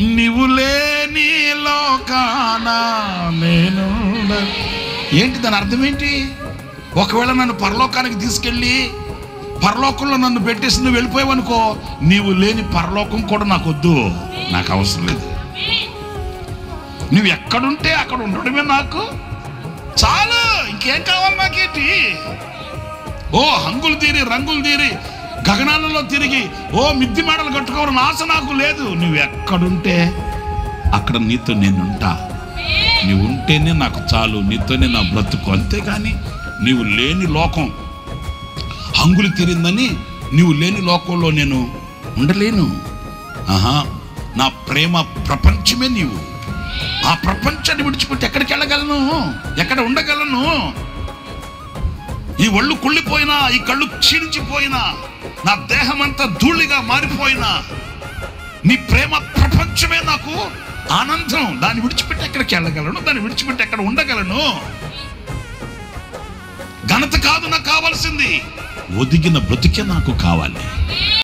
నీవు లేని లోకాన నేను. ఏంటి దాని అర్థం ఏంటి? ఒకవేళ నన్ను పరలోకానికి తీసుకెళ్ళి పరలోకంలో నన్ను పెట్టేసి నువ్వు వెళ్ళిపోయావనుకో, నీవు లేని పరలోకం కూడా నాకు వద్దు, నాకు అవసరం లేదు. నువ్వు ఎక్కడుంటే అక్కడ ఉండడమే నాకు చాలు, ఇంకేం కావాలి నాకేంటి? ఓ హంగులు తీరి రంగులు తీరి గగనాలలో తిరిగి ఓ మిద్ది మేడలు కట్టుకోవాలని ఆశ నాకు లేదు. నువ్వు ఎక్కడుంటే అక్కడ నీతో నేనుంటా. నీవు ఉంటేనే నాకు చాలు, నీతోనే నా బ్రతుకు. అంతేగాని నీవు లేని లోకం హంగులు తీరిందని నీవు లేని లోకంలో నేను ఉండలేను. నా ప్రేమ ప్రపంచమే నీవు. ఆ ప్రపంచాన్ని విడిచిపెట్టి ఎక్కడికి వెళ్ళగలను? ఎక్కడ ఉండగలను? ఈ ఒళ్ళు కుళ్ళిపోయినా, ఈ కళ్ళు క్షీణించిపోయినా, నా దేహం అంతా ధూళిగా మారిపోయినా, నీ ప్రేమ ప్రపంచమే నాకు ఆనందం. దాన్ని విడిచిపెట్టి ఎక్కడికి వెళ్ళగలను? దాన్ని విడిచిపెట్టి ఎక్కడ ఉండగలను? ఘనత కాదు నాకు కావాల్సింది, ఒదిగిన బ్రతుకే నాకు కావాలి.